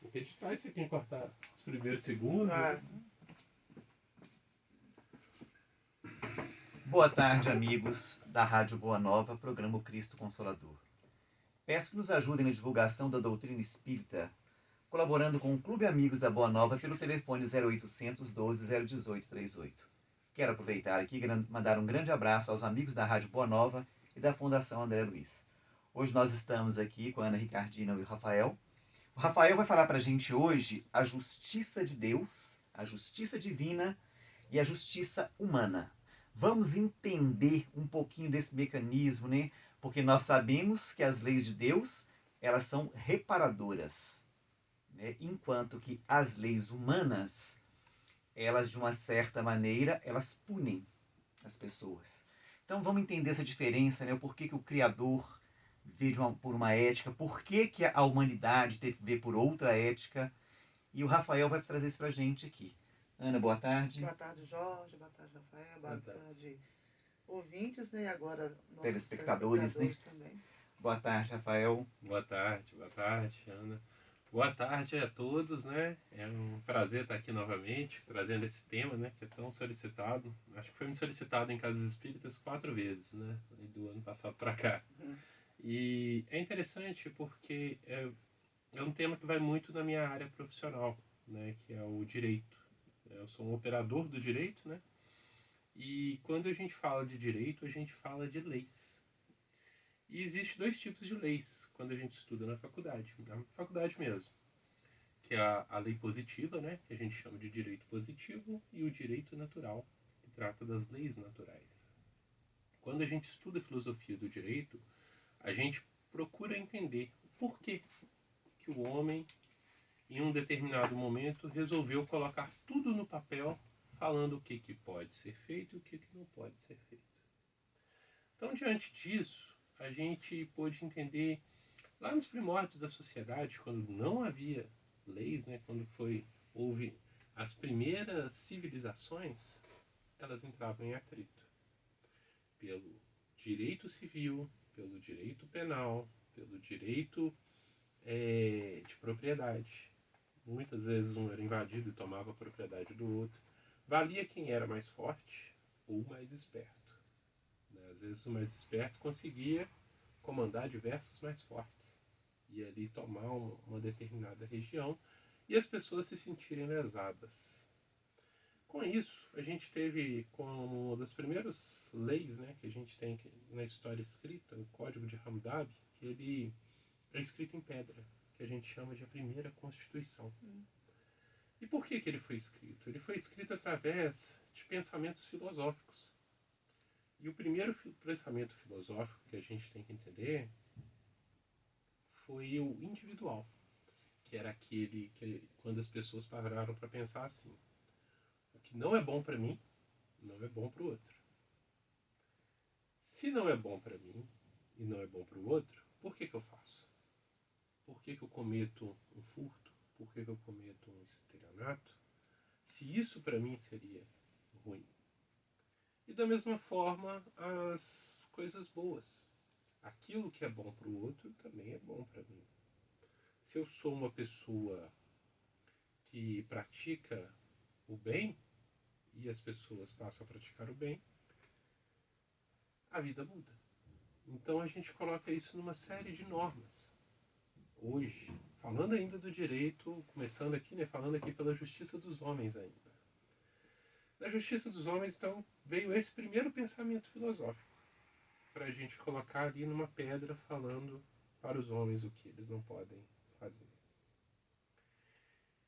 Tem que editar isso aqui, cortar os primeiros segundos. Boa tarde, amigos da Rádio Boa Nova, programa O Cristo Consolador. Peço que nos ajudem na divulgação da doutrina espírita, colaborando com o Clube Amigos da Boa Nova pelo telefone 0800 12 018 38. Quero aproveitar aqui e mandar um grande abraço aos amigos da Rádio Boa Nova e da Fundação André Luiz. Hoje nós estamos aqui com a Ana Ricardina e o Rafael. O Rafael vai falar para a gente hoje a justiça de Deus, a justiça divina e a justiça humana. Vamos entender um pouquinho desse mecanismo, né? Porque nós sabemos que as leis de Deus, elas são reparadoras, né? Enquanto que as leis humanas, elas de uma certa maneira, elas punem as pessoas. Então vamos entender essa diferença, né? O porquê que o Criador vê por uma ética, por que a humanidade teve que ver por outra ética. E o Rafael vai trazer isso pra gente aqui. Ana, boa tarde. Boa tarde, Jorge. Boa tarde, Rafael. Boa tarde, ouvintes, né? E agora nossos telespectadores, né? Também. Boa tarde, Rafael. Boa tarde, Ana. Boa tarde a todos, né? É um prazer estar aqui novamente, trazendo esse tema, né? Que é tão solicitado. Acho que foi me solicitado em Casas Espíritas 4 vezes, né? Do ano passado para cá. E é interessante porque é um tema que vai muito na minha área profissional, né? Que é o direito. Eu sou um operador do direito, né? E quando a gente fala de direito, a gente fala de leis. E existe 2 tipos de leis quando a gente estuda na faculdade mesmo, que é a lei positiva, né, que a gente chama de direito positivo, e o direito natural, que trata das leis naturais. Quando a gente estuda a filosofia do direito, a gente procura entender o porquê que o homem, em um determinado momento, resolveu colocar tudo no papel, falando o que pode ser feito e o que não pode ser feito. Então, diante disso, a gente pôde entender, lá nos primórdios da sociedade, quando não havia leis, né, quando houve as primeiras civilizações, elas entravam em atrito pelo direito civil, pelo direito penal, pelo direito de propriedade. Muitas vezes um era invadido e tomava a propriedade do outro. Valia quem era mais forte ou mais esperto. Às vezes o mais esperto conseguia comandar diversos mais fortes e ali tomar uma determinada região e as pessoas se sentirem lesadas. Com isso, a gente teve como uma das primeiras leis, né, que a gente tem na história escrita, o Código de Hammurabi, que ele é escrito em pedra, que a gente chama de a primeira Constituição. E por que ele foi escrito? Ele foi escrito através de pensamentos filosóficos. E o primeiro pensamento filosófico que a gente tem que entender foi o individual, que era aquele que, quando as pessoas pararam para pensar assim: o que não é bom para mim, não é bom para o outro. Se não é bom para mim e não é bom para o outro, por que eu faço? Por que eu cometo um furto? Por que eu cometo um estelionato? Se isso para mim seria ruim. E da mesma forma, as coisas boas. Aquilo que é bom para o outro também é bom para mim. Se eu sou uma pessoa que pratica o bem e as pessoas passam a praticar o bem, a vida muda. Então a gente coloca isso numa série de normas. Hoje, falando ainda do direito, começando aqui, né, falando aqui pela justiça dos homens ainda. Na justiça dos homens, então, veio esse primeiro pensamento filosófico, para a gente colocar ali numa pedra falando para os homens o que eles não podem fazer.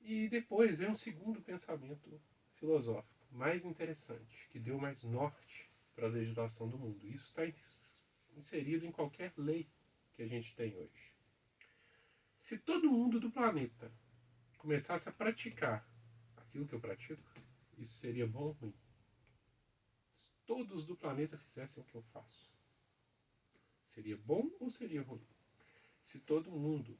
E depois vem um segundo pensamento filosófico, mais interessante, que deu mais norte para a legislação do mundo. Isso está inserido em qualquer lei que a gente tem hoje. Se todo mundo do planeta começasse a praticar aquilo que eu pratico, isso seria bom ou ruim? Se todos do planeta fizessem o que eu faço, seria bom ou seria ruim? Se todo mundo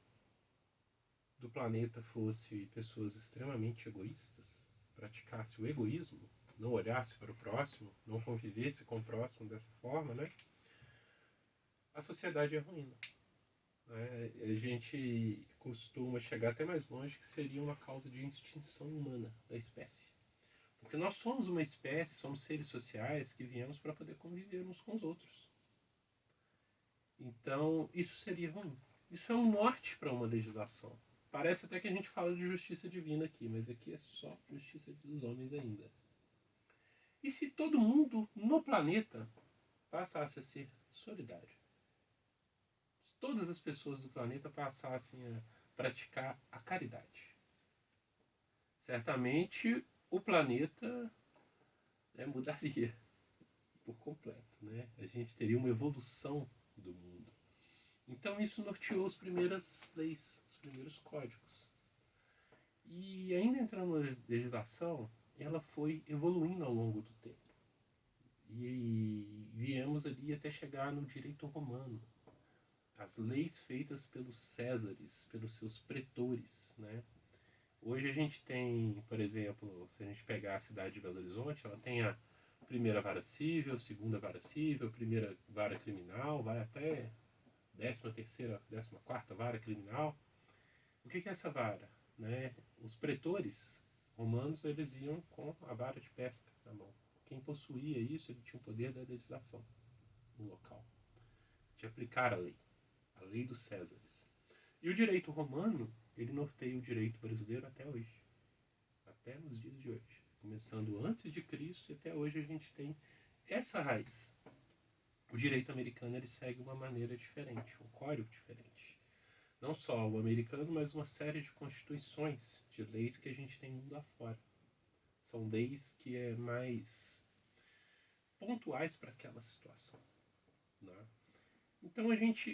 do planeta fosse pessoas extremamente egoístas, praticasse o egoísmo, não olhasse para o próximo, não convivesse com o próximo dessa forma, né? A sociedade é ruim. a gente costuma chegar até mais longe, que seria uma causa de extinção humana da espécie. Porque nós somos uma espécie, somos seres sociais que viemos para poder conviver uns com os outros. Então, isso seria ruim. Isso é um norte para uma legislação. Parece até que a gente fala de justiça divina aqui, mas aqui é só justiça dos homens ainda. E se todo mundo no planeta passasse a ser solidário? Se todas as pessoas do planeta passassem a praticar a caridade? Certamente o planeta mudaria por completo, né? A gente teria uma evolução do mundo. Então isso norteou as primeiras leis, os primeiros códigos. E ainda entrando na legislação, ela foi evoluindo ao longo do tempo. E viemos ali até chegar no direito romano. As leis feitas pelos Césares, pelos seus pretores, né? Hoje a gente tem, por exemplo, se a gente pegar a cidade de Belo Horizonte, ela tem a primeira vara civil, segunda vara civil, primeira vara criminal, vai até 13ª, 14ª vara criminal. O que é essa vara? Né? Os pretores romanos, eles iam com a vara de pesca na mão. Quem possuía isso, ele tinha o poder da legislação no local, de aplicar a lei dos Césares. E o direito romano, ele norteia o direito brasileiro até hoje, até nos dias de hoje. Começando antes de Cristo e até hoje a gente tem essa raiz. O direito americano, ele segue uma maneira diferente, um código diferente. Não só o americano, mas uma série de constituições, de leis que a gente tem mundo afora. São leis que é mais pontuais para aquela situação, né? Então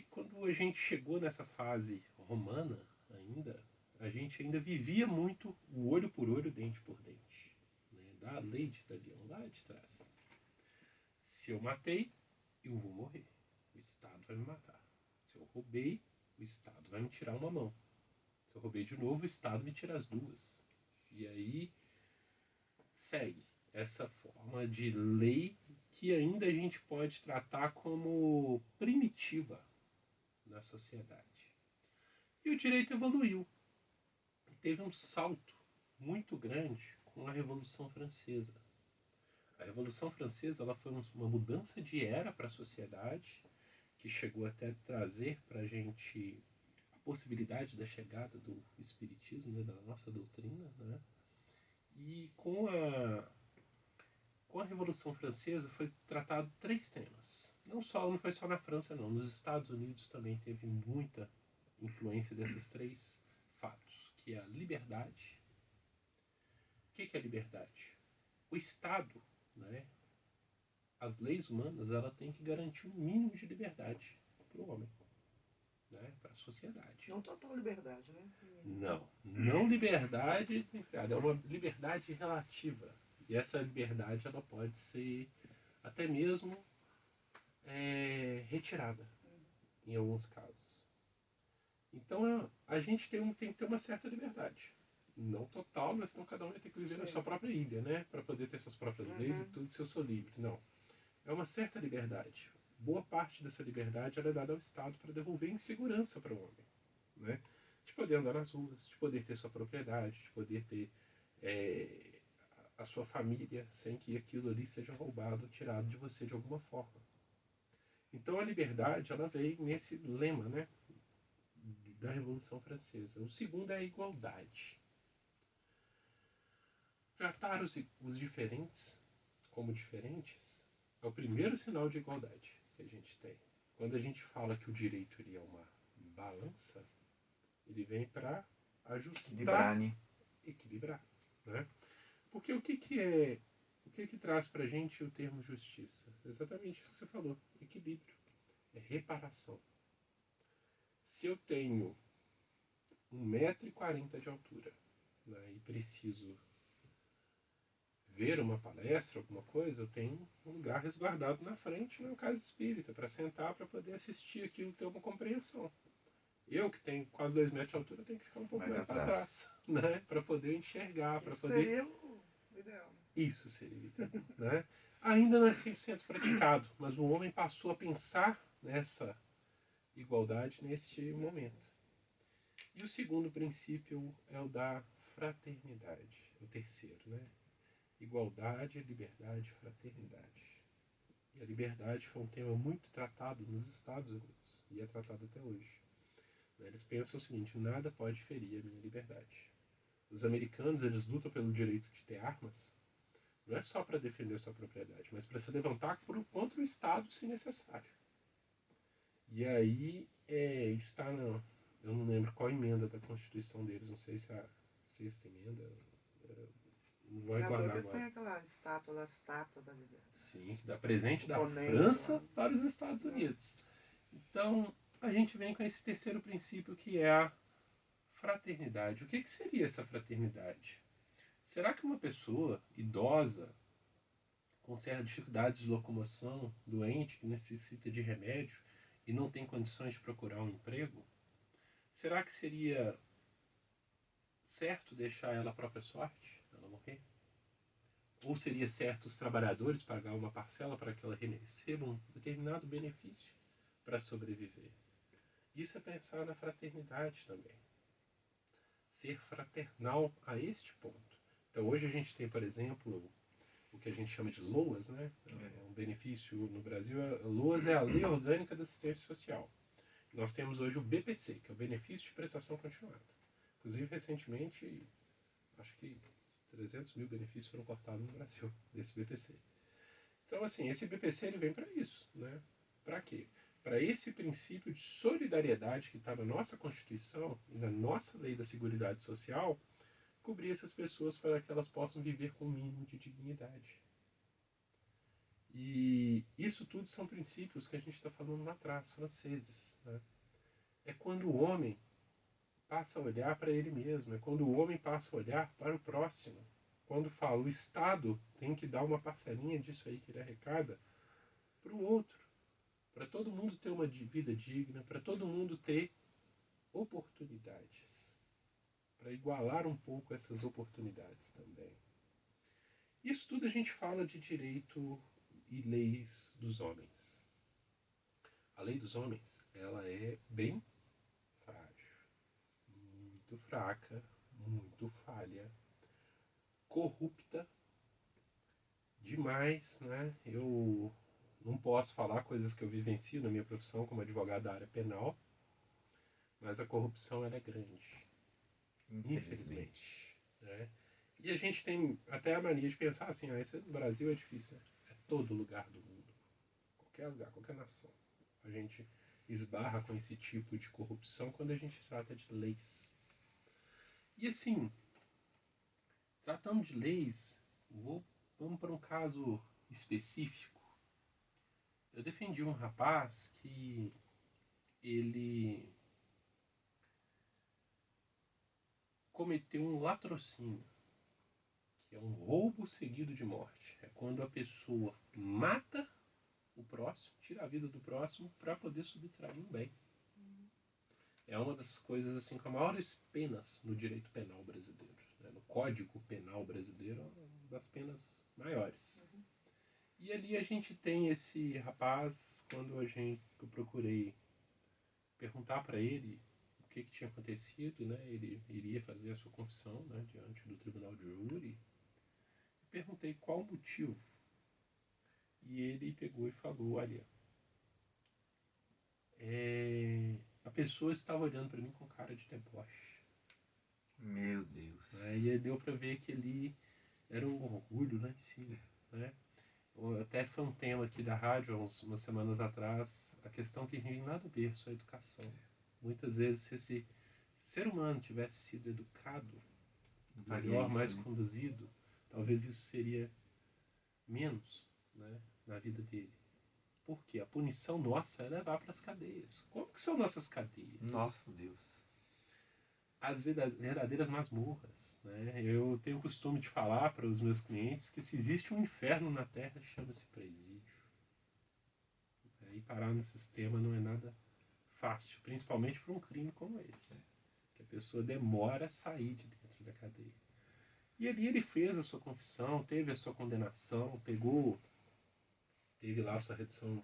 quando a gente chegou nessa fase romana ainda, a gente ainda vivia muito o olho por olho, dente por dente, né? Da lei de Italião lá de trás. Se eu matei, eu vou morrer. O Estado vai me matar. Se eu roubei, o Estado vai me tirar uma mão. Se eu roubei de novo, o Estado me tira as duas. E aí segue essa forma de lei que ainda a gente pode tratar como primitiva na sociedade. E o direito evoluiu. E teve um salto muito grande com a Revolução Francesa. A Revolução Francesa, ela foi uma mudança de era para a sociedade, que chegou até a trazer para a gente a possibilidade da chegada do espiritismo, né, da nossa doutrina, né? E com a Revolução Francesa foi tratado 3 temas. Não foi só na França, não. Nos Estados Unidos também teve muita influência desses 3 fatos, que é a liberdade. O que é a liberdade? O Estado, né, as leis humanas, ela tem que garantir um mínimo de liberdade para o homem, né, para a sociedade. Não total liberdade, né? Não liberdade desenfreada, é uma liberdade relativa. E essa liberdade, ela pode ser até mesmo retirada, em alguns casos. Então a gente tem que ter uma certa liberdade. Não total, mas senão cada um vai ter que viver na sua própria ilha, né? Para poder ter suas próprias leis e tudo, se eu sou livre. Não. É uma certa liberdade. Boa parte dessa liberdade ela é dada ao Estado para devolver em segurança para o homem, né? De poder andar nas ruas, de poder ter sua propriedade, de poder ter a sua família sem que aquilo ali seja roubado, tirado de você de alguma forma. Então a liberdade, ela veio nesse lema, né, da Revolução Francesa. O segundo é a igualdade. Tratar os diferentes como diferentes é o primeiro sinal de igualdade que a gente tem. Quando a gente fala que o direito ele é uma balança, ele vem para ajustar, equilibrar, né? Porque o que traz para a gente o termo justiça? Exatamente o que você falou, equilíbrio, é reparação. Se eu tenho 1,40 m de altura, né, e preciso ver uma palestra, alguma coisa, eu tenho um lugar resguardado na frente, na casa espírita, para sentar, para poder assistir aquilo, ter uma compreensão. Eu, que tenho quase 2 metros de altura, tenho que ficar um pouco mais para trás, né, para poder enxergar, para poder... Seria o ideal. Isso seria o ideal, né? Ainda não é 100% praticado, mas o homem passou a pensar nessa igualdade neste momento. E o segundo princípio é o da fraternidade, o terceiro, né? Igualdade, liberdade, fraternidade. E a liberdade foi um tema muito tratado nos Estados Unidos, e é tratado até hoje. Eles pensam o seguinte: nada pode ferir a minha liberdade. Os americanos, eles lutam pelo direito de ter armas, não é só para defender sua propriedade, mas para se levantar contra o Estado se necessário. E aí está na... Eu não lembro qual emenda da Constituição deles, não sei se é a sexta emenda, não vou recordar agora. Tem aquela estátua lá, estátua da liberdade. Sim, que dá presente da Ponente França lá. para os Estados Unidos. Então, a gente vem com esse terceiro princípio, que é a fraternidade. O que seria essa fraternidade? Será que uma pessoa idosa, com certas dificuldades de locomoção, doente, que necessita de remédio e não tem condições de procurar um emprego, será que seria certo deixar ela à própria sorte, ela morrer? Ou seria certo os trabalhadores pagar uma parcela para que ela receba um determinado benefício para sobreviver? Isso é pensar na fraternidade também. Ser fraternal a este ponto. Então hoje a gente tem, por exemplo, o que a gente chama de LOAS, né? É um benefício no Brasil. LOAS é a Lei Orgânica da Assistência Social. Nós temos hoje o BPC, que é o Benefício de Prestação Continuada. Inclusive, recentemente, acho que 300 mil benefícios foram cortados no Brasil, desse BPC. Então, assim, esse BPC ele vem para isso, né? Para quê? Para esse princípio de solidariedade que está na nossa Constituição e na nossa Lei da Seguridade Social, cobrir essas pessoas para que elas possam viver com o mínimo de dignidade. E isso tudo são princípios que a gente está falando lá atrás, franceses, né? É quando o homem passa a olhar para ele mesmo, é quando o homem passa a olhar para o próximo. Quando fala, o Estado tem que dar uma parcelinha disso aí que ele arrecada para o outro, para todo mundo ter uma vida digna, para todo mundo ter oportunidades, para igualar um pouco essas oportunidades também. Isso tudo a gente fala de direito e leis dos homens. A lei dos homens, ela é bem frágil, muito fraca, muito falha, corrupta demais, né? Eu não posso falar coisas que eu vivencio na minha profissão como advogado da área penal, mas a corrupção ela é grande, infelizmente, né? E a gente tem até a mania de pensar assim, isso no Brasil é difícil, né? É todo lugar do mundo, qualquer lugar, qualquer nação. A gente esbarra com esse tipo de corrupção quando a gente trata de leis. E assim, tratando de leis, vamos para um caso específico. Eu defendi um rapaz que ele cometeu um latrocínio, que é um roubo seguido de morte. É quando a pessoa mata o próximo, tira a vida do próximo para poder subtrair um bem. É uma das coisas assim com maiores penas no direito penal brasileiro, né? No Código Penal brasileiro, é uma das penas maiores. E ali a gente tem esse rapaz, quando eu procurei perguntar para ele o que tinha acontecido, né? Ele iria fazer a sua confissão, né, diante do tribunal de júri. Perguntei qual o motivo. E ele pegou e falou, olha, a pessoa estava olhando para mim com cara de deboche. Meu Deus. E aí deu para ver que ali era um orgulho lá em cima, né? Até foi um tema aqui da rádio, umas semanas atrás, a questão que tem nada a ver com a educação. Muitas vezes, se esse ser humano tivesse sido educado melhor, mais conduzido, talvez isso seria menos, né, na vida dele. Porque a punição nossa é levar para as cadeias. Como que são nossas cadeias? Nossa Deus. As verdadeiras masmorras. Né? Eu tenho o costume de falar para os meus clientes que se existe um inferno na Terra, chama-se presídio. E parar no sistema não é nada fácil, principalmente para um crime como esse, que a pessoa demora a sair de dentro da cadeia. E ali ele fez a sua confissão, teve a sua condenação, teve lá a sua redução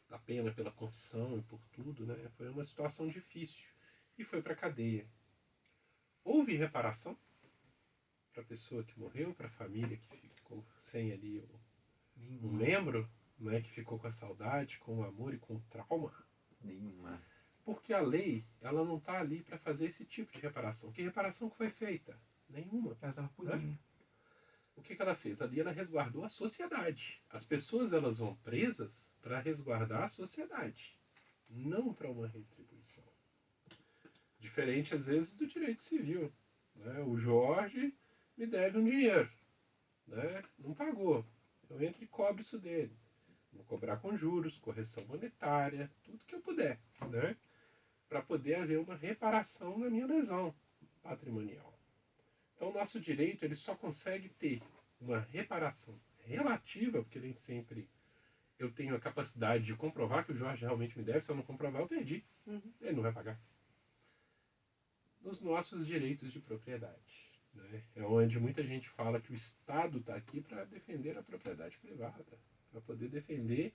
da pena pela confissão e por tudo, né? Foi uma situação difícil. e foi para a cadeia. Houve reparação para a pessoa que morreu, para a família que ficou sem ali um membro, né, que ficou com a saudade, com o amor e com o trauma? Nenhuma. Porque a lei, ela não está ali para fazer esse tipo de reparação. Que reparação que foi feita? Nenhuma. Ela estava punindo. O que ela fez? Ali ela resguardou a sociedade. As pessoas, elas vão presas para resguardar a sociedade, não para uma retribuição. Diferente, às vezes, do direito civil. Né? O Jorge me deve um dinheiro. Né? Não pagou. Eu entro e cobro isso dele. Vou cobrar com juros, correção monetária, tudo que eu puder. Né? Para poder haver uma reparação na minha lesão patrimonial. Então, o nosso direito ele só consegue ter uma reparação relativa, porque nem sempre eu tenho a capacidade de comprovar que o Jorge realmente me deve. Se eu não comprovar, eu perdi. Ele não vai pagar. Nos nossos direitos de propriedade. Né? É onde muita gente fala que o Estado está aqui para defender a propriedade privada, para poder defender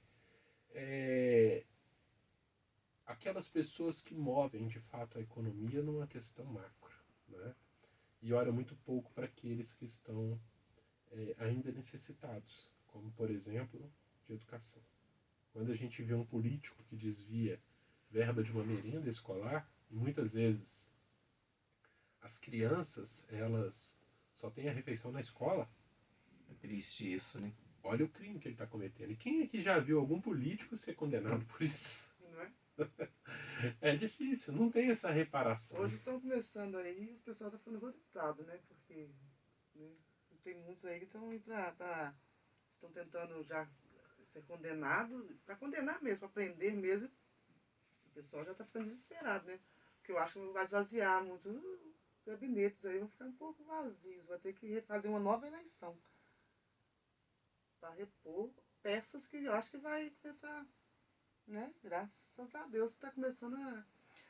aquelas pessoas que movem de fato a economia numa questão macro. Né? E olha muito pouco para aqueles que estão ainda necessitados, como por exemplo de educação. Quando a gente vê um político que desvia verba de uma merenda escolar, e muitas vezes as crianças elas só têm a refeição na escola. É triste isso, né? Olha o crime que ele está cometendo. E quem aqui já viu algum político ser condenado por isso? Não é? É difícil, não tem essa reparação. Hoje estão começando aí, o pessoal está ficando horrorizado, né? Porque né, tem muitos aí que estão indo estão tentando já ser condenado, para condenar mesmo, para prender mesmo. O pessoal já está ficando desesperado, né? Porque eu acho que vai esvaziar muitos gabinetes aí, vão ficar um pouco vazios. Vai ter que fazer uma nova eleição para repor peças que eu acho que vai começar, né? Graças a Deus está começando a...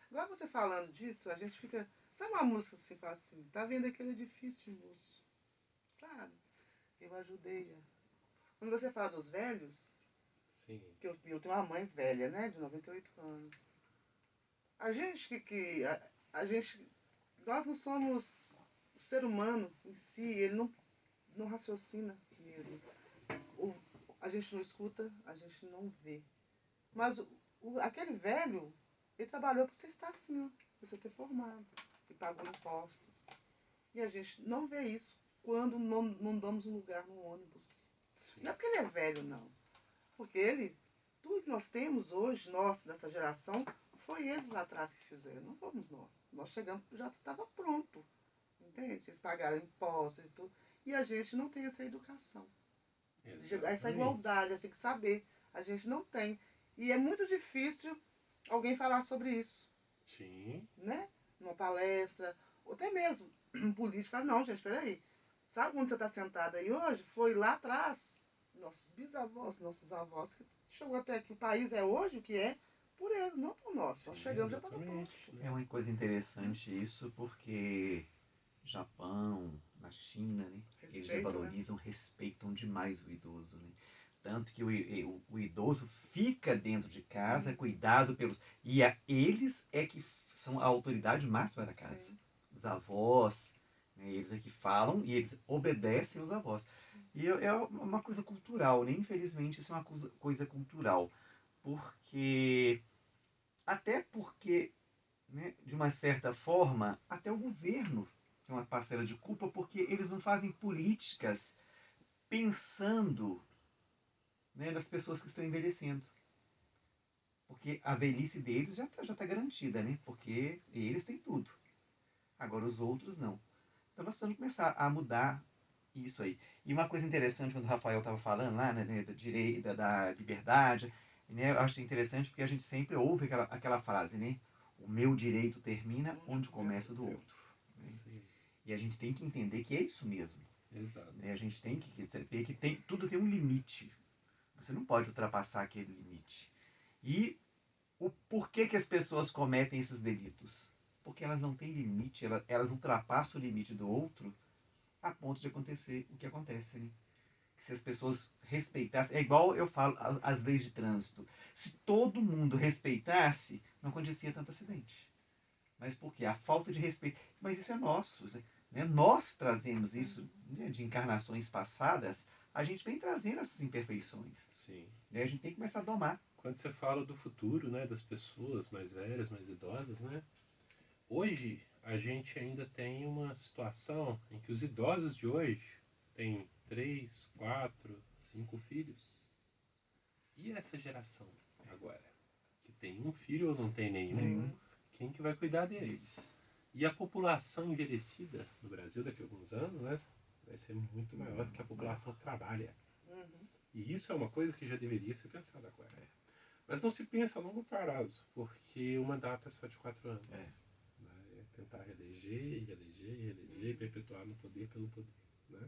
Agora você falando disso, a gente fica... Sabe uma música assim, fala assim, tá vendo aquele edifício, moço? Sabe? Eu ajudei já. Quando você fala dos velhos, Sim. que eu tenho uma mãe velha, né? De 98 anos. A gente a gente... Nós não somos... O ser humano em si, ele não raciocina mesmo. A gente não escuta, a gente não vê. Mas aquele velho, ele trabalhou para você estar assim, ó, pra você ter formado. E pagou impostos. E a gente não vê isso quando não damos um lugar no ônibus. Sim. Não é porque ele é velho, não. Porque tudo que nós temos hoje, nós, dessa geração, foi eles lá atrás que fizeram, não fomos nós. Nós chegamos, já estava pronto. Entende? Eles pagaram impostos e tudo. E a gente não tem essa educação. Essa igualdade, a gente tem que saber. A gente não tem. E é muito difícil alguém falar sobre isso. Sim. Né? Numa palestra, ou até mesmo um político fala, não, gente, peraí. Sabe onde você está sentado aí hoje? Foi lá atrás. Nossos bisavós, nossos avós, que chegou até aqui. O país é hoje o que é por eles, não por nós. Nós chegamos já estava pronto. É uma coisa interessante isso, porque Japão, na China, né? Eles já valorizam, respeitam demais o idoso, né? Tanto que o idoso fica dentro de casa, cuidado pelos... E eles é que são a autoridade máxima da casa. Sim. Os avós, né? Eles é que falam e eles obedecem os avós. E é uma coisa cultural, né? Infelizmente isso é uma coisa cultural. Até porque, né, de uma certa forma, até o governo tem uma parcela de culpa, porque eles não fazem políticas pensando, né, nas pessoas que estão envelhecendo. Porque a velhice deles já tá garantida, né? Porque eles têm tudo. Agora os outros não. Então nós precisamos começar a mudar isso aí. E uma coisa interessante, quando o Rafael estava falando lá, né, da liberdade, né, eu acho interessante porque a gente sempre ouve aquela frase, né? O meu direito termina onde começa o do outro. Né? E a gente tem que entender que é isso mesmo. Exato. Né? A gente tem que saber que tudo tem um limite. Você não pode ultrapassar aquele limite. E o porquê que as pessoas cometem esses delitos? Porque elas não têm limite, elas ultrapassam o limite do outro a ponto de acontecer o que acontece, né? Se as pessoas respeitassem, é igual eu falo as leis de trânsito. Se todo mundo respeitasse, não acontecia tanto acidente. Mas por quê? A falta de respeito. Mas isso é nosso, né? Nós trazemos isso, né, de encarnações passadas, a gente vem trazendo essas imperfeições. Sim. Né? A gente tem que começar a domar. Quando você fala do futuro, né, das pessoas mais velhas, mais idosas, né? Hoje a gente ainda tem uma situação em que os idosos de hoje têm 3, 4, 5 filhos. E essa geração agora, que tem um filho ou não tem nenhum, quem que vai cuidar deles? E a população envelhecida no Brasil daqui a alguns anos, né, vai ser muito maior do que a população que trabalha. E isso é uma coisa que já deveria ser pensada agora. Mas não se pensa a longo prazo, porque o mandato é só de 4 anos. Vai tentar reeleger, e perpetuar no poder pelo poder. Né?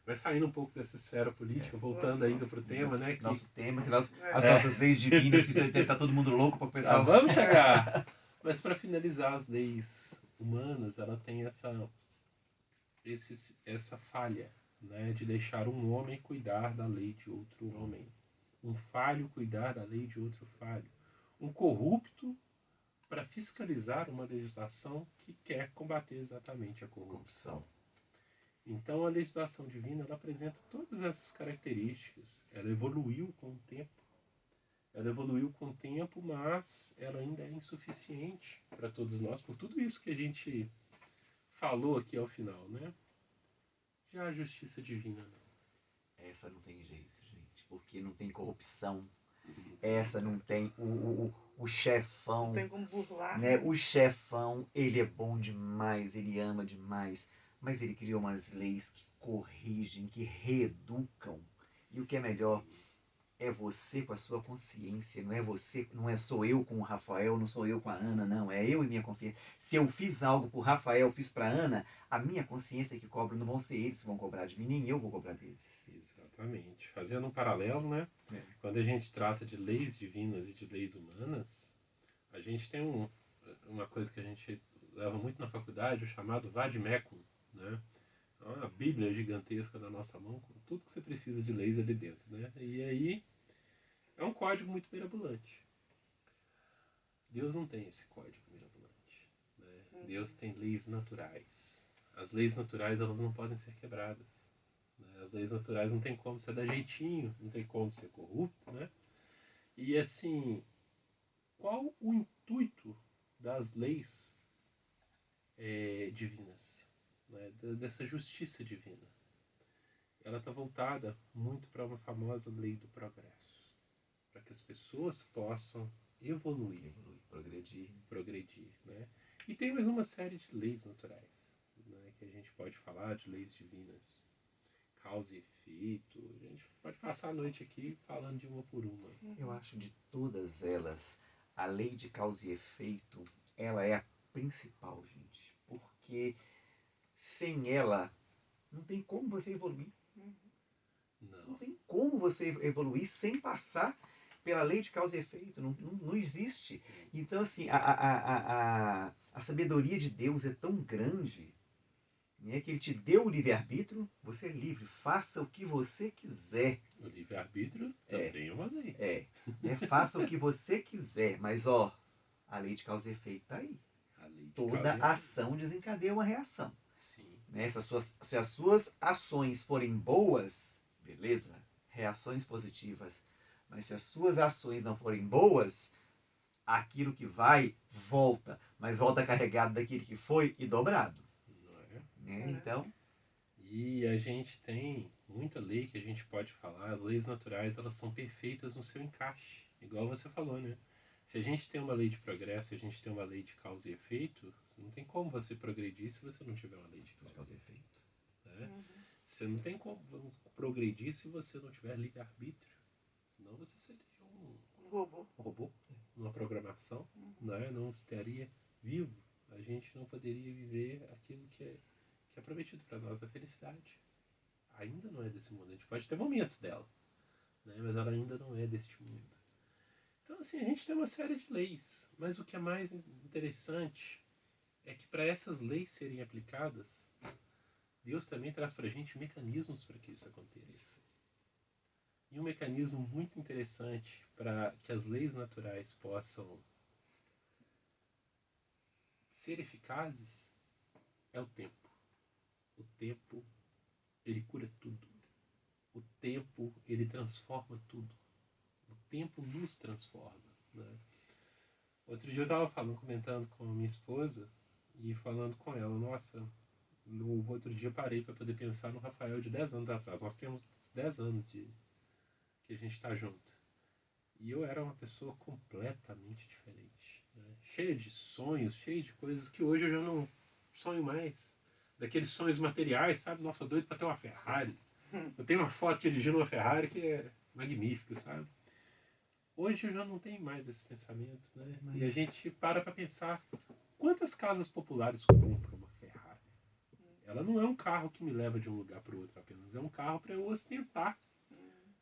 Mas saindo um pouco dessa esfera política, voltando ainda para o tema, né? Que... Nosso tema, que as nossas leis divinas, que deve estar todo mundo louco para pensar. Vamos chegar! Mas para finalizar, as leis humanas, ela tem essa falha, né, de deixar um homem cuidar da lei de outro homem. Um falho cuidar da lei de outro falho. Um corrupto para fiscalizar uma legislação que quer combater exatamente a corrupção. Então a legislação divina ela apresenta todas essas características. Ela evoluiu com o tempo. Mas ela ainda é insuficiente para todos nós, por tudo isso que a gente falou aqui ao final, né? Já a justiça divina não. Essa não tem jeito, gente, porque não tem corrupção. Essa não tem o chefão. Não tem como burlar. Né? O chefão, ele é bom demais, ele ama demais, mas ele criou umas leis que corrigem, que reeducam. E o que é melhor é você com a sua consciência, sou eu com o Rafael, não sou eu com a Ana, não, é eu e minha consciência. Se eu fiz algo pro Rafael, fiz pra Ana, a minha consciência que cobra não vão ser eles que vão cobrar de mim, nem eu vou cobrar deles. Exatamente. Fazendo um paralelo, né? Quando a gente trata de leis divinas e de leis humanas, a gente tem uma coisa que a gente leva muito na faculdade, o chamado Vademecum, né? É uma bíblia gigantesca na nossa mão, com tudo que você precisa de leis ali dentro, né? E aí é um código muito mirabolante. Deus não tem esse código mirabolante, né? Deus tem leis naturais. As leis naturais elas não podem ser quebradas. As leis naturais não tem como ser dar jeitinho, não tem como ser corrupto, né? E assim, qual o intuito das leis divinas, né? Dessa justiça divina? Ela está voltada muito para uma famosa lei do progresso, para que as pessoas possam evoluir, progredir, né? E tem mais uma série de leis naturais, né? Que a gente pode falar de leis divinas. Causa e efeito. A gente pode passar a noite aqui falando de uma por uma. Eu acho de todas elas, a lei de causa e efeito, ela é a principal, gente. Porque sem ela, não tem como você evoluir. Não tem como você evoluir sem passar pela lei de causa e efeito. Não existe. Então, assim, a sabedoria de Deus é tão grande, né, que ele te deu o livre-arbítrio, você é livre, faça o que você quiser. O livre-arbítrio também é uma lei. Né, faça o que você quiser, mas a lei de causa e efeito está aí. Toda ação desencadeia uma reação. Sim. Né, se as suas ações forem boas, beleza, reações positivas. Mas se as suas ações não forem boas, aquilo que vai, volta. Mas volta carregado daquilo que foi e dobrado. Né? Então... E a gente tem muita lei que a gente pode falar. As leis naturais, elas são perfeitas no seu encaixe. Igual você falou, né? Se a gente tem uma lei de progresso, se a gente tem uma lei de causa e efeito, não tem como você progredir se você não tiver uma lei de causa e efeito. Né? Você não tem como progredir se você não tiver livre-arbítrio. Senão você seria um robô, uma programação, né? Não estaria vivo. A gente não poderia viver aquilo que é prometido para nós, a felicidade. Ainda não é desse mundo. A gente pode ter momentos dela, né? Mas ela ainda não é deste mundo. Então, assim, a gente tem uma série de leis. Mas o que é mais interessante é que para essas leis serem aplicadas, Deus também traz para a gente mecanismos para que isso aconteça. E um mecanismo muito interessante para que as leis naturais possam ser eficazes é o tempo. O tempo, ele cura tudo. O tempo, ele transforma tudo. O tempo nos transforma, né? Outro dia eu estava comentando com a minha esposa e falando com ela, nossa, no outro dia eu parei para poder pensar no Rafael de 10 anos atrás. Nós temos 10 anos que a gente está junto. E eu era uma pessoa completamente diferente, né? Cheia de sonhos, cheia de coisas que hoje eu já não sonho mais. Daqueles sonhos materiais, sabe? Nossa, eu doido para ter uma Ferrari. Eu tenho uma foto dirigindo uma Ferrari que é magnífica, sabe? Hoje eu já não tenho mais esse pensamento, né? E a gente para pensar quantas casas populares compram uma Ferrari. Ela não é um carro que me leva de um lugar para o outro apenas, é um carro para eu ostentar.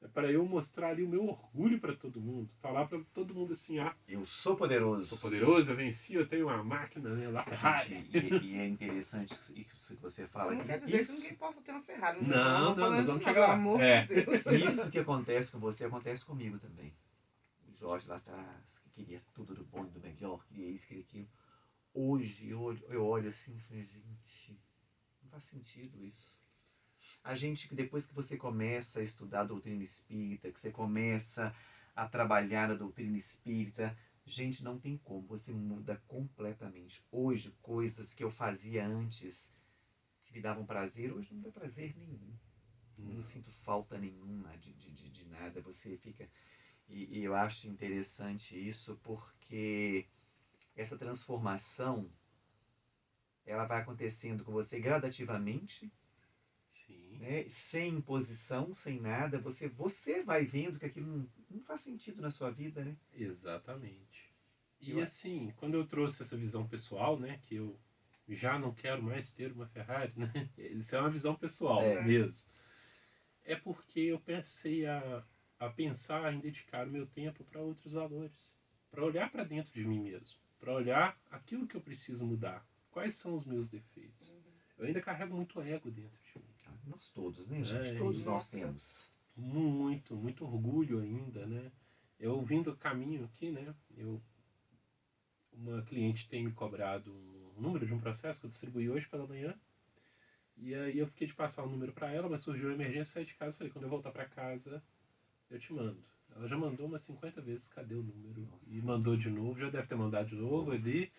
É para eu mostrar ali o meu orgulho para todo mundo. Falar para todo mundo assim, eu sou poderoso. Sou poderoso, eu venci, eu tenho uma máquina, né, lá Ferrari. E é interessante isso que você fala. Isso não quer dizer que ninguém possa ter uma Ferrari. Não, nós vamos chegar lá. Pelo amor de Deus. Isso que acontece com você, acontece comigo também. O Jorge lá atrás, que queria tudo do bom e do melhor, queria isso, queria aquilo. Hoje eu olho assim e falei, gente, não faz sentido isso. A gente, depois que você começa a estudar a doutrina espírita, que você começa a trabalhar na doutrina espírita, gente, não tem como, você muda completamente. Hoje, coisas que eu fazia antes, que me davam prazer, hoje não dá prazer nenhum. Não sinto falta nenhuma de nada, você fica... E eu acho interessante isso porque essa transformação, ela vai acontecendo com você gradativamente, né? Sem imposição, sem nada, você vai vendo que aquilo não faz sentido na sua vida, né? Exatamente. E assim, quando eu trouxe essa visão pessoal, né, que eu já não quero mais ter uma Ferrari, né? Isso é uma visão pessoal mesmo. É porque eu pensei a pensar em dedicar o meu tempo para outros valores, para olhar para dentro de mim mesmo, para olhar aquilo que eu preciso mudar, quais são os meus defeitos. Eu ainda carrego muito ego dentro de mim. Nós todos, né, gente? Todos nós temos. Muito orgulho ainda, né? Eu vindo o caminho aqui, né? Uma cliente tem me cobrado um número de um processo que eu distribuí hoje pela manhã. E aí eu fiquei de passar o número para ela, mas surgiu uma emergência, saí de casa e falei, quando eu voltar para casa, eu te mando. Ela já mandou umas 50 vezes, cadê o número? E mandou de novo, já deve ter mandado de novo ali.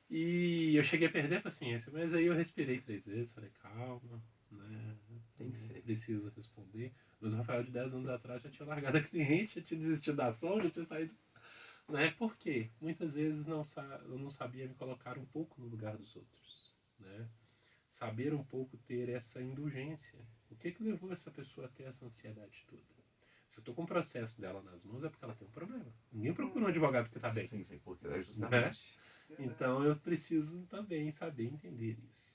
E eu cheguei a perder a paciência, mas aí eu respirei 3 vezes, falei, calma, né? Preciso responder. Mas o Rafael de 10 anos atrás já tinha largado a cliente, já tinha desistido da ação, já tinha saído. Né? Por quê? Muitas vezes eu não sabia me colocar um pouco no lugar dos outros. Né? Saber um pouco ter essa indulgência. O que levou essa pessoa a ter essa ansiedade toda? Se eu estou com o processo dela nas mãos é porque ela tem um problema. Ninguém procura um advogado porque está bem. Sim, porque é justamente. Então eu preciso também saber entender isso.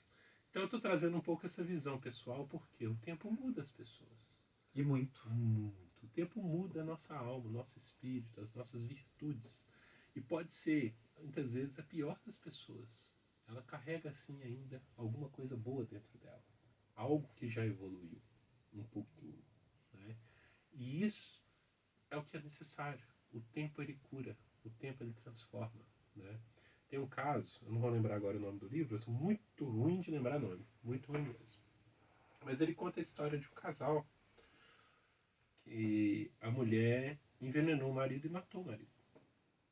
Então eu estou trazendo um pouco essa visão pessoal porque o tempo muda as pessoas. E muito. O tempo muda a nossa alma, o nosso espírito, as nossas virtudes. E pode ser, muitas vezes, a pior das pessoas. Ela carrega, assim, ainda alguma coisa boa dentro dela. Algo que já evoluiu um pouquinho. Né? E isso é o que é necessário. O tempo, ele cura. O tempo, ele transforma. Né? Tem um caso, eu não vou lembrar agora o nome do livro, eu sou muito ruim de lembrar nome. Muito ruim mesmo. Mas ele conta a história de um casal que a mulher envenenou o marido e matou o marido.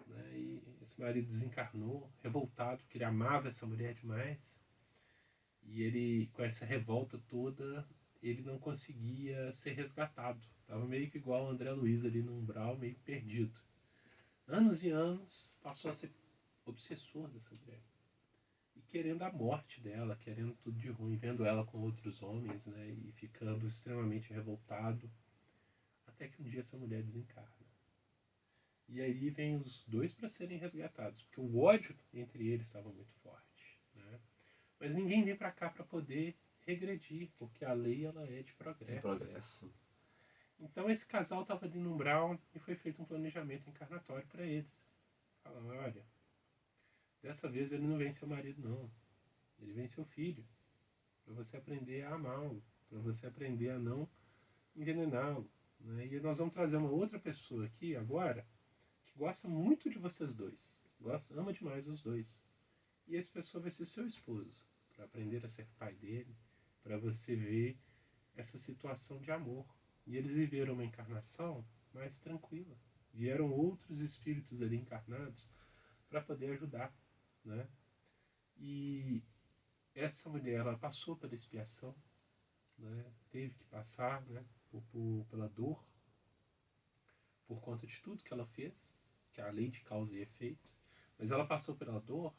Né? E esse marido desencarnou, revoltado, porque ele amava essa mulher demais. E ele, com essa revolta toda, ele não conseguia ser resgatado. Estava meio que igual o André Luiz ali no umbral, meio perdido. Anos e anos, passou a ser obsessor dessa mulher. E querendo a morte dela, querendo tudo de ruim, vendo ela com outros homens, né? E ficando extremamente revoltado. Até que um dia essa mulher desencarna. E aí vem os dois para serem resgatados, porque o ódio entre eles estava muito forte. Né? Mas ninguém vem para cá para poder regredir, porque a lei ela é de progresso. Então esse casal estava ali no umbral e foi feito um planejamento encarnatório para eles. Falando, olha, dessa vez ele não vem seu marido não, ele vem seu filho, para você aprender a amá-lo, para você aprender a não envenená-lo. Né? E nós vamos trazer uma outra pessoa aqui agora, que gosta muito de vocês dois, ama demais os dois. E essa pessoa vai ser seu esposo, para aprender a ser pai dele, para você ver essa situação de amor. E eles viveram uma encarnação mais tranquila. Vieram outros espíritos ali encarnados para poder ajudar, né? E essa mulher, ela passou pela expiação, né? Teve que passar, né? Pela dor, por conta de tudo que ela fez, que é a lei de causa e efeito. Mas ela passou pela dor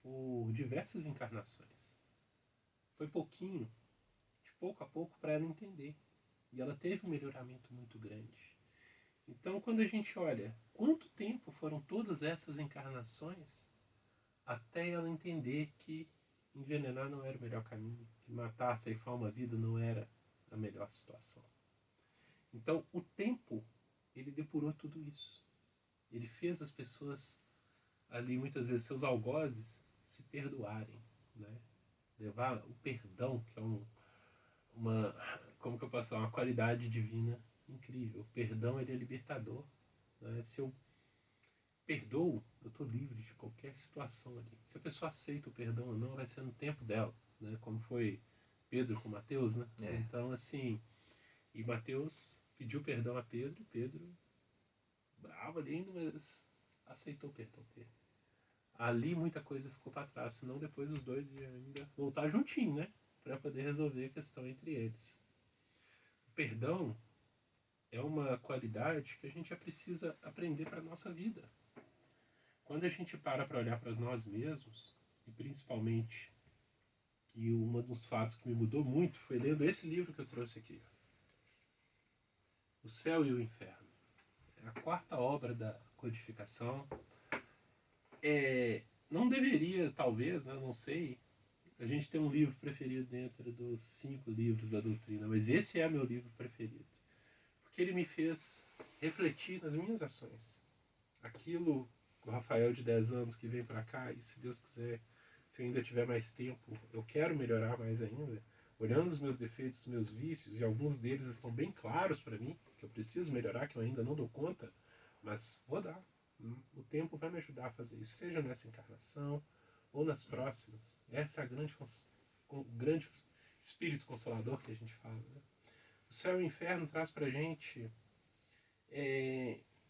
por diversas encarnações. Foi pouquinho, de pouco a pouco, para ela entender. E ela teve um melhoramento muito grande. Então, quando a gente olha quanto tempo foram todas essas encarnações até ela entender que envenenar não era o melhor caminho, que matar, ceifar uma vida não era a melhor situação. Então, o tempo, ele depurou tudo isso. Ele fez as pessoas ali, muitas vezes, seus algozes, se perdoarem, né? Levar o perdão, que é como que eu posso falar, uma qualidade divina incrível. O perdão, ele é libertador, né? Se eu perdoo, eu estou livre de qualquer situação ali. Se a pessoa aceita o perdão ou não, vai ser no tempo dela, né? Como foi Pedro com Mateus, né? Então, assim, e Mateus pediu perdão a Pedro, e Pedro, bravo ali ainda, mas aceitou o perdão dele. Ali muita coisa ficou para trás, senão depois os dois iam ainda voltar juntinho, né? Para poder resolver a questão entre eles. O perdão é uma qualidade que a gente já precisa aprender para a nossa vida. Quando a gente para olhar para nós mesmos, e principalmente, e um dos fatos que me mudou muito foi lendo esse livro que eu trouxe aqui, O Céu e o Inferno. É a 4ª obra da codificação. Não deveria, talvez, né, não sei, a gente ter um livro preferido dentro dos 5 livros da doutrina, mas esse é meu livro preferido. Porque ele me fez refletir nas minhas ações. Aquilo, o Rafael de 10 anos que vem para cá, e se Deus quiser, se eu ainda tiver mais tempo, eu quero melhorar mais ainda, olhando os meus defeitos, os meus vícios, e alguns deles estão bem claros para mim, que eu preciso melhorar, que eu ainda não dou conta, mas vou dar. O tempo vai me ajudar a fazer isso, seja nessa encarnação ou nas próximas. Essa é o grande espírito consolador que a gente fala, né? O Céu e o Inferno traz pra gente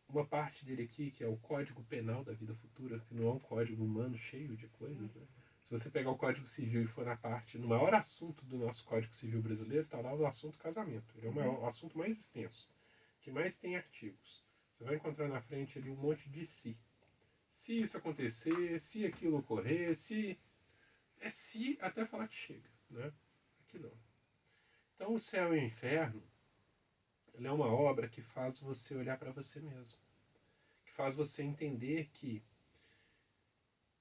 uma parte dele aqui, que é o Código Penal da Vida Futura, que não é um código humano cheio de coisas, né? Se você pegar o Código Civil e for no maior assunto do nosso Código Civil brasileiro, está lá o assunto casamento. Ele é o assunto mais extenso, que mais tem artigos. Você vai encontrar na frente ali um monte de se. Se isso acontecer, se aquilo ocorrer, se... É se até falar que chega, né? Aqui não. Então, O Céu e o Inferno, ele é uma obra que faz você olhar para você mesmo. Que faz você entender que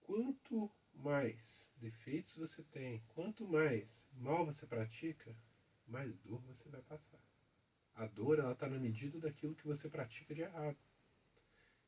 quanto mais defeitos você tem, quanto mais mal você pratica, mais dor você vai passar. A dor, ela está na medida daquilo que você pratica de errado.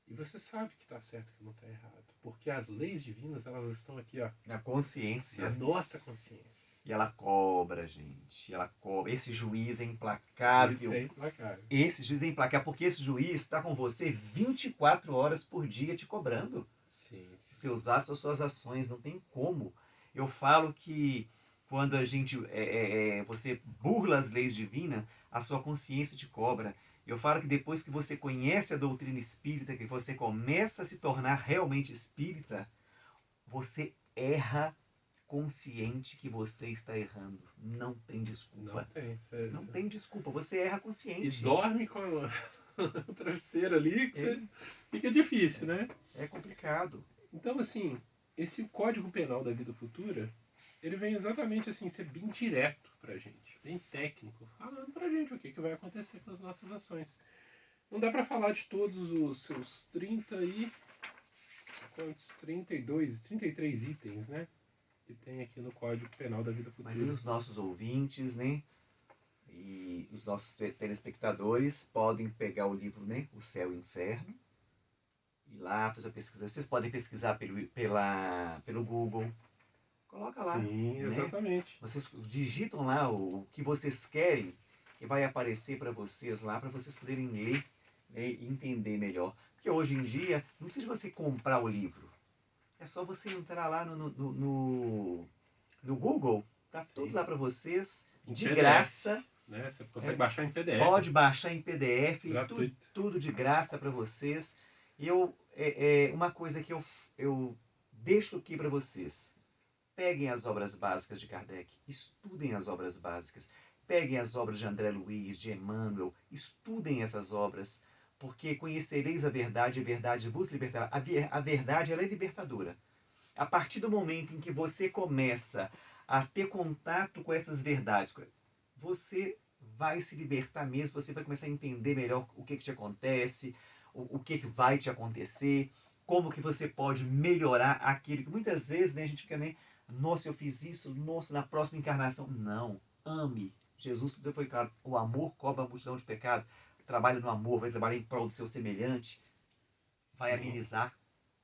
E você sabe que está certo e que não está errado. Porque as leis divinas, elas estão aqui, ó. Na consciência. Na nossa consciência. E ela cobra, gente. Ela cobra. Esse juiz é implacável. Isso é implacável. Esse juiz é implacável porque esse juiz está com você 24 horas por dia te cobrando. Sim. Seus atos ou suas ações. Não tem como. Eu falo que quando a gente você burla as leis divinas, a sua consciência te cobra. Eu falo que depois que você conhece a doutrina espírita, que você começa a se tornar realmente espírita, você erra consciente que você está errando. Não tem desculpa. Não tem, sério. Não tem desculpa, você erra consciente. E dorme com o travesseiro ali, que fica difícil, né? É complicado. Então, assim, esse Código Penal da Vida Futura, ele vem exatamente assim, ser bem direto pra gente, bem técnico, falando pra gente o que vai acontecer com as nossas ações. Não dá pra falar de todos os seus 33 itens, né? Que tem aqui no Código Penal da Vida Futura. Mas os nossos ouvintes, né? E os nossos telespectadores podem pegar o livro, né? O Céu e o Inferno. E lá fazer a pesquisa. Vocês podem pesquisar pelo Google. Coloca lá. Sim, né? Exatamente. Vocês digitam lá o que vocês querem e vai aparecer para vocês lá, para vocês poderem ler, né, e entender melhor. Porque hoje em dia, não precisa você comprar o livro. É só você entrar lá no Google, tá Sim. tudo lá para vocês, Em de PDF, graça. né? Você consegue baixar em PDF. Pode baixar em PDF, Gratuito. tudo de graça para vocês. E uma coisa que eu deixo aqui para vocês. Peguem as obras básicas de Kardec, estudem as obras básicas. Peguem as obras de André Luiz, de Emmanuel, estudem essas obras, porque conhecereis a verdade e a verdade vos libertará. A verdade ela é libertadora. A partir do momento em que você começa a ter contato com essas verdades, você vai se libertar mesmo, você vai começar a entender melhor o que te acontece, o que vai te acontecer, como que você pode melhorar aquilo que muitas vezes, né, a gente fica, né, nossa, eu fiz isso, nossa, na próxima encarnação. Não, ame. Jesus foi claro, o amor cobre a multidão de pecados. Trabalhe no amor, vai trabalhar em prol do seu semelhante, vai Sim. amenizar.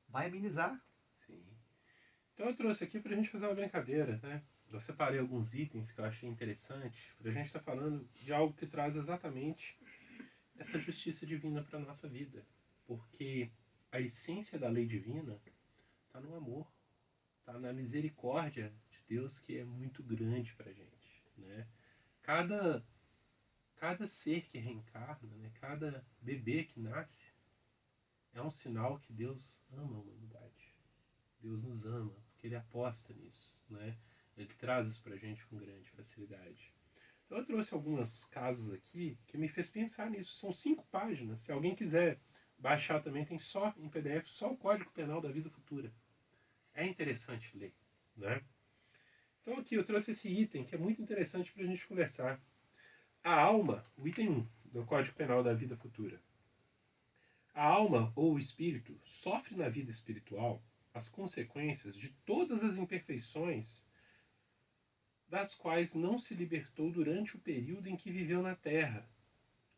Vai amenizar. Sim. Então eu trouxe aqui pra gente fazer uma brincadeira, né? Eu separei alguns itens que eu achei interessante pra gente estar falando de algo que traz exatamente essa justiça divina para nossa vida. Porque a essência da lei divina está no amor, está na misericórdia de Deus, que é muito grande pra gente, né? Cada ser que reencarna, né? Cada bebê que nasce é um sinal que Deus ama a humanidade. Deus nos ama, porque Ele aposta nisso, né? Ele traz isso pra gente com grande facilidade. Então eu trouxe alguns casos aqui que me fez pensar nisso. São 5 páginas. Se alguém quiser baixar também, tem só em PDF, só o Código Penal da Vida Futura. É interessante ler, né? Então aqui eu trouxe esse item que é muito interessante para a gente conversar. A alma, o item 1 do Código Penal da Vida Futura. A alma ou o espírito sofre na vida espiritual as consequências de todas as imperfeições das quais não se libertou durante o período em que viveu na Terra.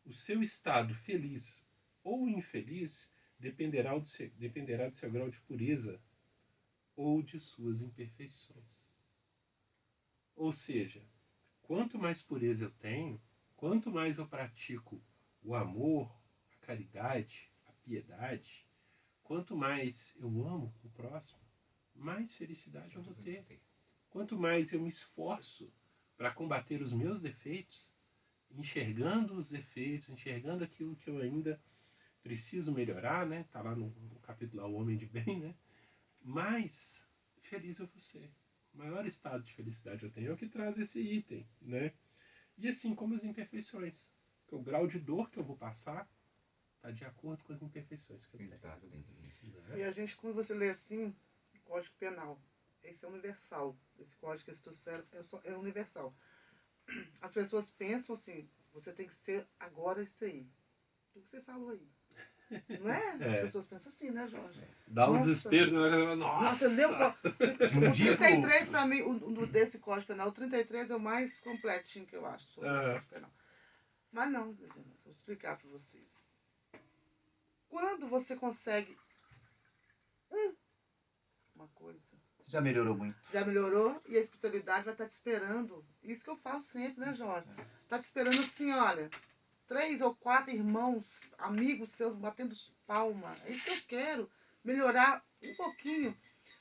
O seu estado feliz ou infeliz dependerá do seu grau de pureza ou de suas imperfeições. Ou seja, quanto mais pureza eu tenho, quanto mais eu pratico o amor, a caridade, a piedade, quanto mais eu amo o próximo, mais felicidade eu vou ter. Quanto mais eu me esforço para combater os meus defeitos, enxergando os defeitos, enxergando aquilo que eu ainda preciso melhorar, né? Tá lá no capítulo lá, O Homem de Bem, né? Mais feliz eu vou ser. O maior estado de felicidade eu tenho é o que traz esse item, né? E assim como as imperfeições. O grau de dor que eu vou passar está de acordo com as imperfeições que eu tenho. E a gente, quando você lê assim, Código Penal, esse é universal. Esse código que eles trouxeram é universal. As pessoas pensam assim, você tem que ser agora isso aí. O que você falou aí. Não é? As pessoas pensam assim, né, Jorge? Dá um Nossa. desespero, né? Nossa! Leu o 33 para mim, desse Código Penal, o 33 é o mais completinho que eu acho sobre o Código Penal. Mas não, vou explicar para vocês. Quando você consegue uma coisa, Já melhorou muito. já melhorou e a espiritualidade vai estar te esperando. Isso que eu falo sempre, né, Jorge? Está te esperando assim, olha, 3 ou 4 irmãos, amigos seus batendo palma. É isso que eu quero, melhorar um pouquinho.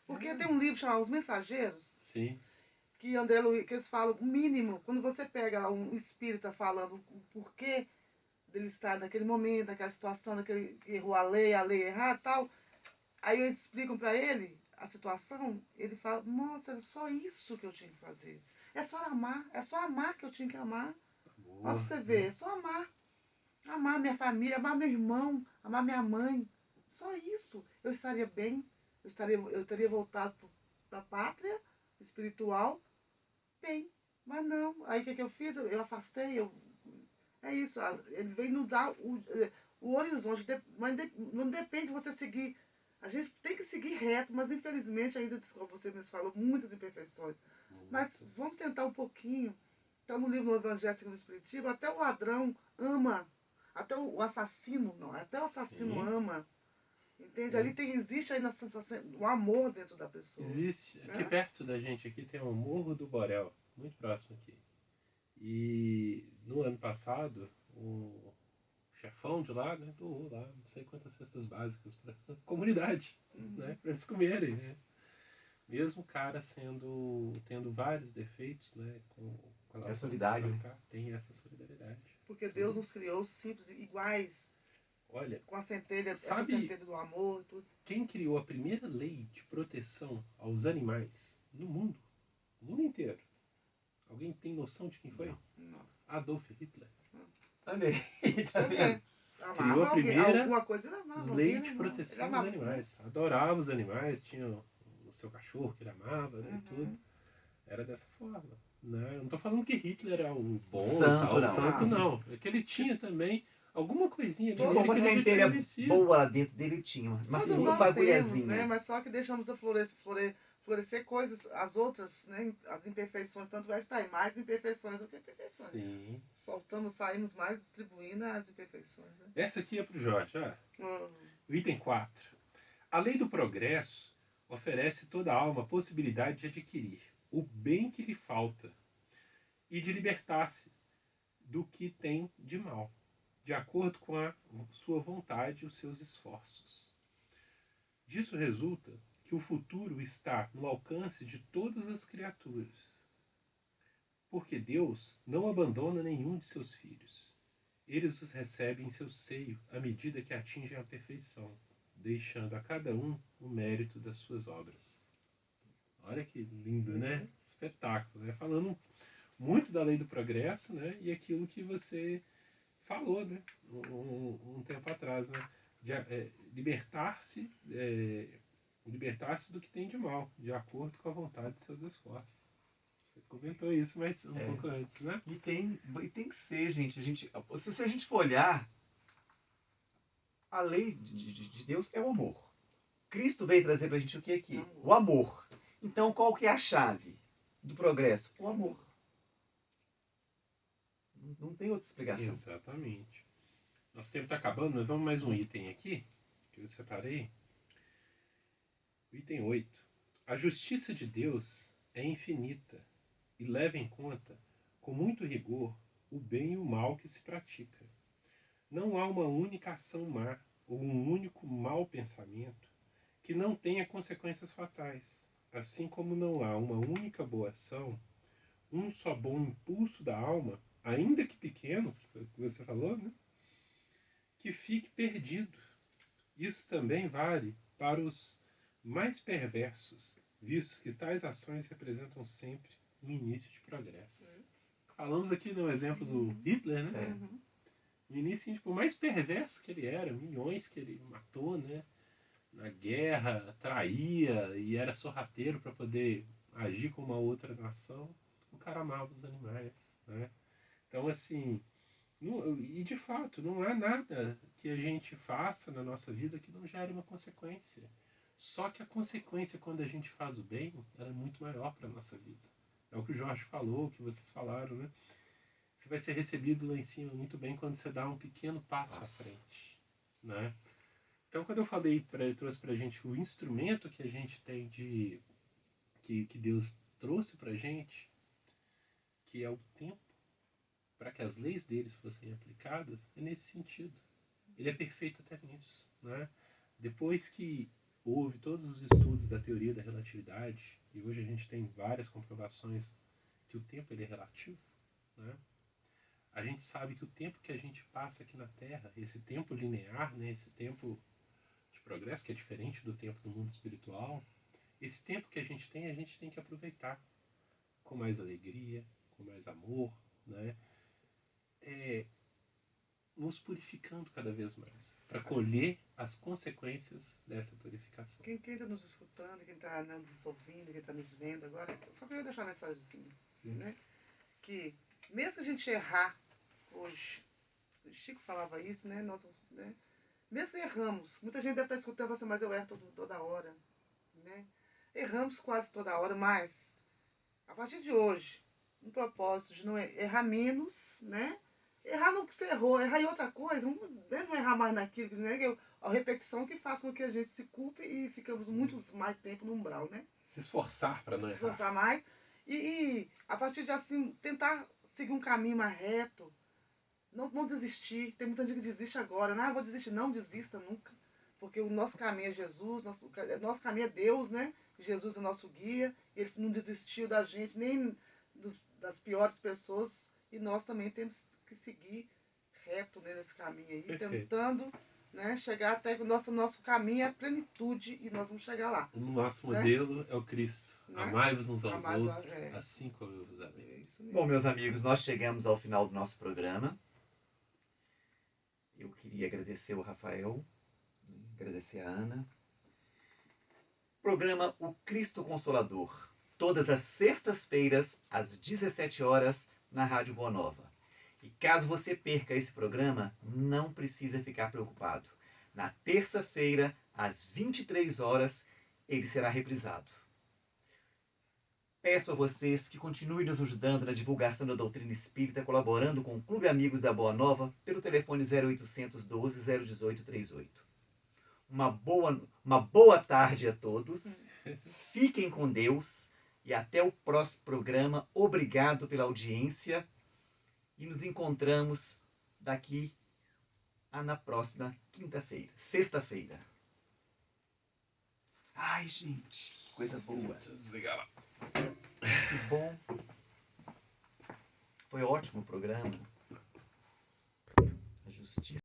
Porque tem um livro chamado Os Mensageiros. Sim. Que André Luiz, que eles falam, o mínimo, quando você pega um espírita falando o porquê dele estar naquele momento, naquela situação, naquele errou a lei errada e tal, aí eles explicam para ele a situação, ele fala, nossa, era só isso que eu tinha que fazer. É só amar que eu tinha que amar. Olha pra você ver, é só amar. Amar minha família, amar meu irmão, amar minha mãe. Só isso. Eu estaria bem, eu teria voltado para a pátria espiritual bem. Mas não. Aí o que eu fiz? Eu afastei. É isso. Ele veio nos dar o horizonte. Mas não depende de você seguir. A gente tem que seguir reto, mas infelizmente ainda, como você mesmo falou, muitas imperfeições. Mas vamos tentar um pouquinho. Está no livro do Evangelho segundo o Espiritismo, até o ladrão ama. Até o assassino, não. Até o assassino ama. Entende? Ali existe aí na sensação, o amor dentro da pessoa. Existe. Aqui perto da gente aqui tem um Morro do Borel, muito próximo aqui. E no ano passado, o chefão de lá, né, doou lá não sei quantas cestas básicas para a comunidade, né, para eles comerem, né. Mesmo o cara tendo vários defeitos, né, com relação solidário, ao né? cara, tem essa solidariedade. Porque Deus nos criou simples, iguais, Olha, com a centelha, essa sabe centelha do amor e tudo. quem criou a primeira lei de proteção aos animais no mundo? No mundo inteiro. Alguém tem noção de quem foi? Não. Adolf Hitler. Olha aí, tá Você vendo? vê. Amava Criou a alguém, primeira alguma coisa ele amava. lei alguém, de ele proteção ele aos amava, animais. Adorava os animais, tinha o seu cachorro que ele amava, né, e tudo. Uhum. Era dessa forma. Né? Eu não estou falando que Hitler é um bom Santo, tal, não. santo, não. É que ele tinha também alguma coisinha ali Todo nele Uma que não centelha reconhecia. boa lá dentro dele tinha. Uma Todos uma nós temos, né? bagulhazinha. Mas só que deixamos a florescer coisas, as outras, né? As imperfeições, tanto é que está aí mais imperfeições do que perfeições. Sim. Saímos mais distribuindo as imperfeições. Né? Essa aqui é pro Jorge. O item 4. A lei do progresso oferece toda a alma a possibilidade de adquirir o bem que lhe falta e de libertar-se do que tem de mal, de acordo com a sua vontade e os seus esforços. Disso resulta que o futuro está no alcance de todas as criaturas, porque Deus não abandona nenhum de seus filhos. Eles os recebem em seu seio à medida que atingem a perfeição, deixando a cada um o mérito das suas obras. Olha que lindo, né? Espetáculo, né? Falando muito da lei do progresso, né? E aquilo que você falou, né? Um tempo atrás, né? De libertar-se do que tem de mal, de acordo com a vontade de seus esforços. Você comentou isso mais um pouco antes, né? E tem que ser, gente. Se a gente for olhar, a lei de Deus é o amor. Cristo veio trazer pra gente o que aqui? O amor. Então, qual que é a chave do progresso? O amor. Não tem outra explicação. Exatamente. Nosso tempo está acabando, mas vamos mais um item aqui, que eu separei. O item 8. A justiça de Deus é infinita e leva em conta, com muito rigor, o bem e o mal que se pratica. Não há uma única ação má ou um único mau pensamento que não tenha consequências fatais, assim como não há uma única boa ação, um só bom impulso da alma, ainda que pequeno, que você falou, né? Que fique perdido. Isso também vale para os mais perversos, visto que tais ações representam sempre um início de progresso. Falamos aqui no exemplo do Hitler, né? No início, por mais perverso que ele era, milhões que ele matou, né? Na guerra, traía e era sorrateiro para poder agir como uma outra nação, o cara amava os animais, né? Então, assim, e de fato, não há nada que a gente faça na nossa vida que não gere uma consequência. Só que a consequência, quando a gente faz o bem, ela é muito maior para a nossa vida. É o que o Jorge falou, o que vocês falaram, né? Você vai ser recebido lá em cima muito bem quando você dá um pequeno passo à frente, né? Então, quando eu falei, trouxe pra gente o instrumento que a gente tem que Deus trouxe pra gente, que é o tempo, para que as leis deles fossem aplicadas, é nesse sentido. Ele é perfeito até nisso, né? Depois que houve todos os estudos da teoria da relatividade, e hoje a gente tem várias comprovações que o tempo ele é relativo, né? A gente sabe que o tempo que a gente passa aqui na Terra, esse tempo linear, né, esse tempo de progresso, que é diferente do tempo do mundo espiritual, esse tempo que a gente tem que aproveitar com mais alegria, com mais amor, né? Nos purificando cada vez mais, para colher as consequências dessa purificação. Quem está nos escutando, quem está nos ouvindo, quem está nos vendo agora, só queria deixar uma mensagenzinha, né? Que mesmo que a gente errar hoje, o Chico falava isso, né? Né? Mesmo que erramos, muita gente deve estar escutando assim, mas eu erro toda hora, né? Erramos quase toda hora, mas a partir de hoje, um propósito de não errar menos, né? Errar no que você errou, errar em outra coisa, não errar mais naquilo, né? Que a repetição que faz com que a gente se culpe e ficamos muito mais tempo no umbral, né? Se esforçar para não errar. Se esforçar mais e a partir de assim, tentar seguir um caminho mais reto, não desistir. Tem muita gente que desiste agora, vou desistir. Não desista nunca, porque o nosso caminho é Jesus, nosso caminho é Deus, né? Jesus é nosso guia, ele não desistiu da gente, nem das piores pessoas, e nós também temos que seguir reto, né, nesse caminho aí, Perfeito. tentando, né, chegar até que o nosso caminho é a plenitude, e nós vamos chegar lá. O nosso Né? modelo é o Cristo. Né? Amai-vos uns aos Amai-vos, outros, assim como eu vos amei. É isso mesmo. Bom, meus amigos, nós chegamos ao final do nosso programa. Eu queria agradecer o Rafael, agradecer a Ana. Programa O Cristo Consolador, todas as sextas-feiras, às 17 horas, na Rádio Boa Nova. E caso você perca esse programa, não precisa ficar preocupado. Na terça-feira, às 23 horas, ele será reprisado. Peço a vocês que continuem nos ajudando na divulgação da doutrina espírita, colaborando com o Clube Amigos da Boa Nova pelo telefone 0800 12 018 38. Uma boa tarde a todos. Fiquem com Deus e até o próximo programa. Obrigado pela audiência e nos encontramos daqui na próxima sexta-feira. Ai, gente, coisa boa. Deixa eu desligar lá. Que bom. Foi ótimo o programa. A justiça.